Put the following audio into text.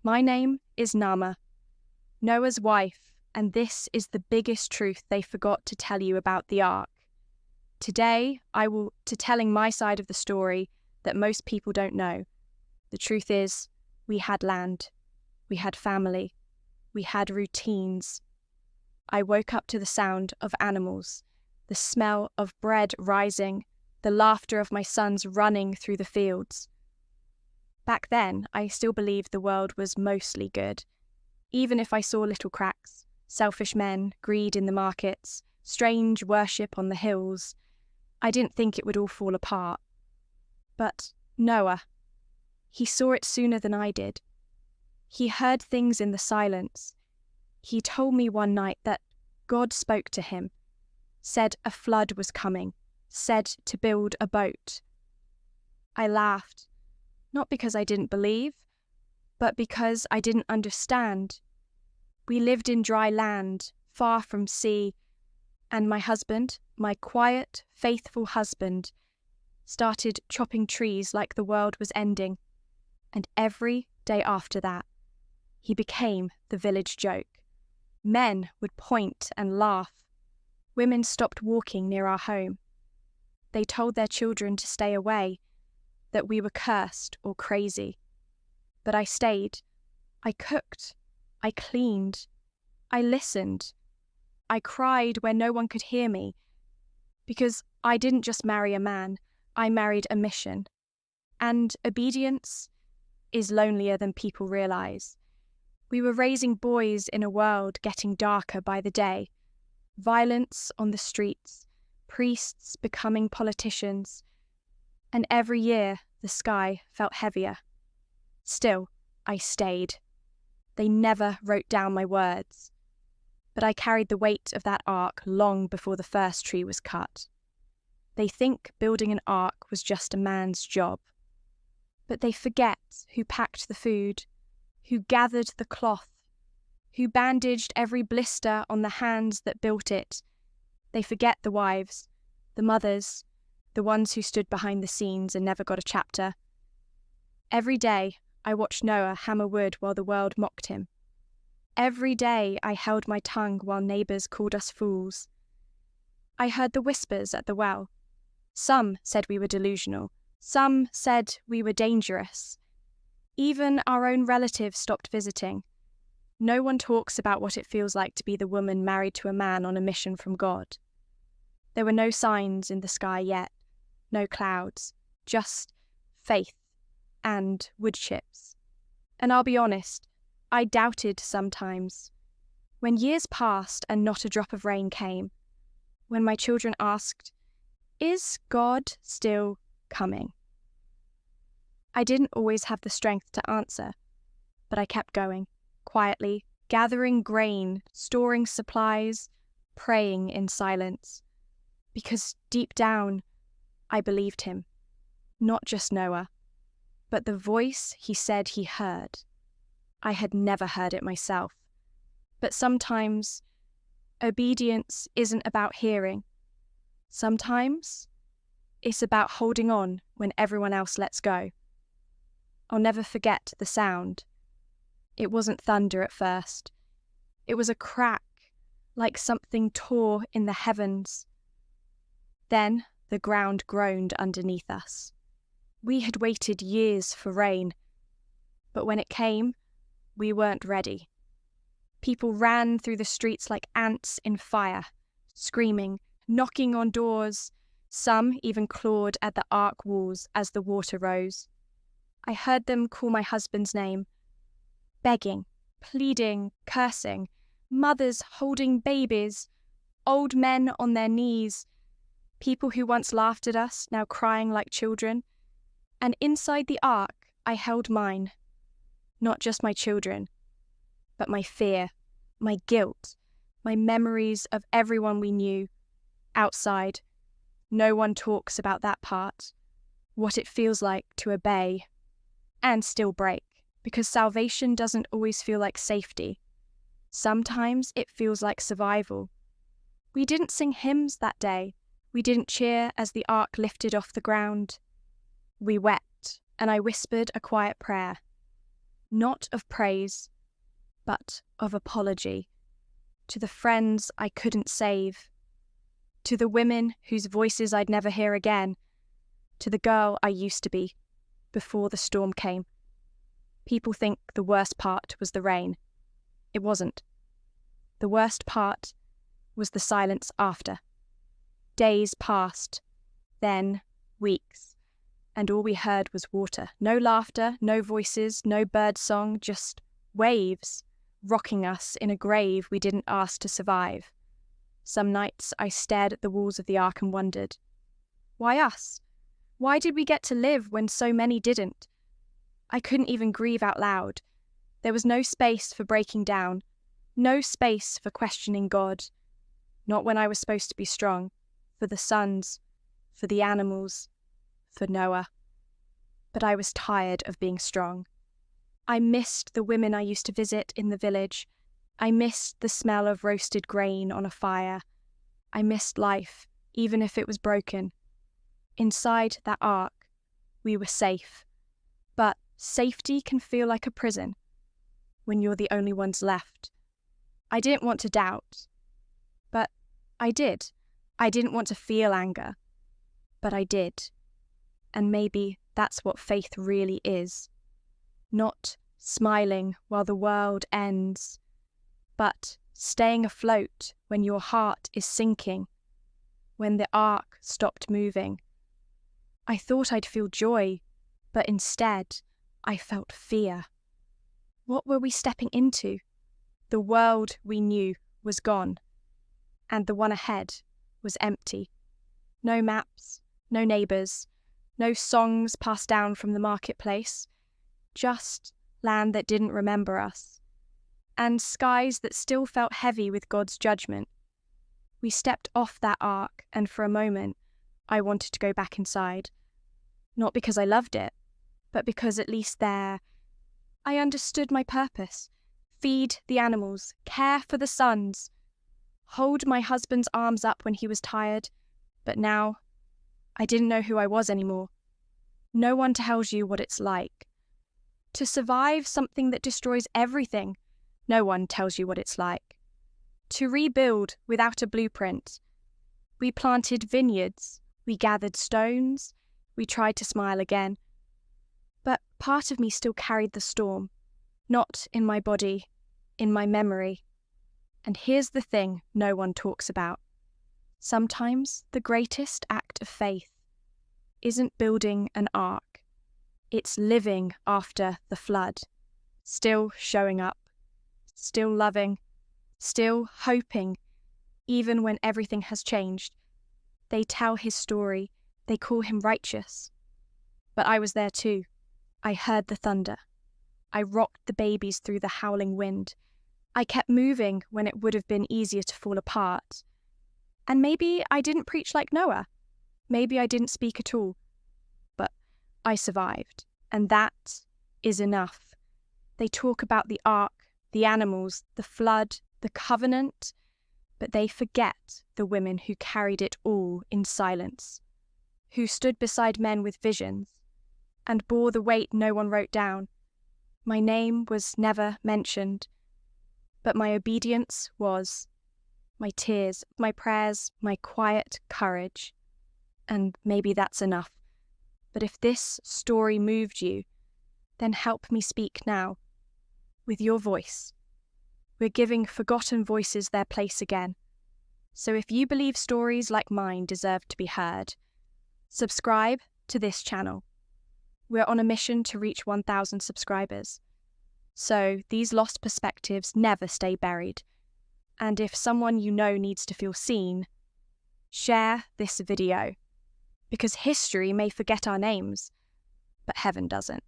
My name is Nama, Noah's wife, and this is the biggest truth they forgot to tell you about the ark. Today, I will to telling my side of the story that most people don't know. The truth is, we had land, we had family, we had routines. I woke up to the sound of animals, the smell of bread rising, the laughter of my sons running through the fields. Back then, I still believed the world was mostly good, even if I saw little cracks, selfish men, greed in the markets, strange worship on the hills. I didn't think it would all fall apart. But Noah, he saw it sooner than I did. He heard things in the silence. He told me one night that God spoke to him, said a flood was coming, said to build a boat. I laughed, not because I didn't believe, but because I didn't understand. We lived in dry land, far from sea, and my husband, my quiet, faithful husband, started chopping trees like the world was ending. And every day after that, he became the village joke. Men would point and laugh. Women stopped walking near our home. They told their children to stay away, that we were cursed or crazy. But I stayed. I cooked. I cleaned. I listened. I cried where no one could hear me. Because I didn't just marry a man, I married a mission. And obedience is lonelier than people realize. We were raising boys in a world getting darker by the day. Violence on the streets, priests becoming politicians, and every year the sky felt heavier. Still, I stayed. They never wrote down my words, but I carried the weight of that ark long before the first tree was cut. They think building an ark was just a man's job, but they forget who packed the food, who gathered the cloth, who bandaged every blister on the hands that built it. They forget the wives, the mothers, the ones who stood behind the scenes and never got a chapter. Every day, I watched Noah hammer wood while the world mocked him. Every day, I held my tongue while neighbours called us fools. I heard the whispers at the well. Some said we were delusional. Some said we were dangerous. Even our own relatives stopped visiting. No one talks about what it feels like to be the woman married to a man on a mission from God. There were no signs in the sky yet, no clouds, just faith and wood chips. And I'll be honest, I doubted sometimes. When years passed and not a drop of rain came, when my children asked, "Is God still coming?" I didn't always have the strength to answer, but I kept going, quietly, gathering grain, storing supplies, praying in silence. Because deep down, I believed him. Not just Noah, but the voice he said he heard. I had never heard it myself. But sometimes, obedience isn't about hearing. Sometimes, it's about holding on when everyone else lets go. I'll never forget the sound. It wasn't thunder at first. It was a crack, like something tore in the heavens. Then the ground groaned underneath us. We had waited years for rain, but when it came, we weren't ready. People ran through the streets like ants in fire, screaming, knocking on doors. Some even clawed at the ark walls as the water rose. I heard them call my husband's name, begging, pleading, cursing, mothers holding babies, old men on their knees, people who once laughed at us, now crying like children. And inside the ark, I held mine. Not just my children, but my fear, my guilt, my memories of everyone we knew. Outside, no one talks about that part, what it feels like to obey and still break, because salvation doesn't always feel like safety. Sometimes it feels like survival. We didn't sing hymns that day. We didn't cheer as the ark lifted off the ground. We wept, and I whispered a quiet prayer. not of praise, but of apology, to the friends I couldn't save, to the women whose voices I'd never hear again, to the girl I used to be before the storm came. People think the worst part was the rain. It wasn't. The worst part was the silence after. Days passed, then weeks, and all we heard was water. No laughter, no voices, no bird song, just waves rocking us in a grave we didn't ask to survive. Some nights I stared at the walls of the ark and wondered, why us? Why did we get to live when so many didn't? I couldn't even grieve out loud. There was no space for breaking down, no space for questioning God. Not when I was supposed to be strong, for the sons, for the animals, for Noah. But I was tired of being strong. I missed the women I used to visit in the village. I missed the smell of roasted grain on a fire. I missed life, even if it was broken. Inside that ark, we were safe. But safety can feel like a prison when you're the only ones left. I didn't want to doubt, but I did. I didn't want to feel anger, but I did. And maybe that's what faith really is. Not smiling while the world ends, but staying afloat when your heart is sinking, when the ark stopped moving. I thought I'd feel joy, but instead I felt fear. What were we stepping into? The world we knew was gone, and the one ahead was empty. No maps, no neighbours, no songs passed down from the marketplace, just land that didn't remember us, and skies that still felt heavy with God's judgment. We stepped off that ark, and for a moment I wanted to go back inside. Not because I loved it, but because at least there I understood my purpose. Feed the animals, care for the sons, hold my husband's arms up when he was tired, but now I didn't know who I was anymore. No one tells you what it's like. To survive something that destroys everything, no one tells you what it's like. To rebuild without a blueprint. We planted vineyards, we gathered stones, we tried to smile again. But part of me still carried the storm, not in my body, in my memory. And here's the thing no one talks about. Sometimes the greatest act of faith isn't building an ark. It's living after the flood, still showing up, still loving, still hoping, even when everything has changed. They tell his story, they call him righteous. But I was there too. I heard the thunder. I rocked the babies through the howling wind. I kept moving when it would have been easier to fall apart. And maybe I didn't preach like Noah. Maybe I didn't speak at all. But I survived, and that is enough. They talk about the ark, the animals, the flood, the covenant, but they forget the women who carried it all in silence, who stood beside men with visions, and bore the weight no one wrote down. My name was never mentioned, but my obedience was, my tears, my prayers, my quiet courage. And maybe that's enough. But if this story moved you, then help me speak now, with your voice. We're giving forgotten voices their place again. So if you believe stories like mine deserve to be heard, subscribe to this channel. We're on a mission to reach 1,000 subscribers. So these lost perspectives never stay buried. And if someone you know needs to feel seen, share this video. Because history may forget our names, but heaven doesn't.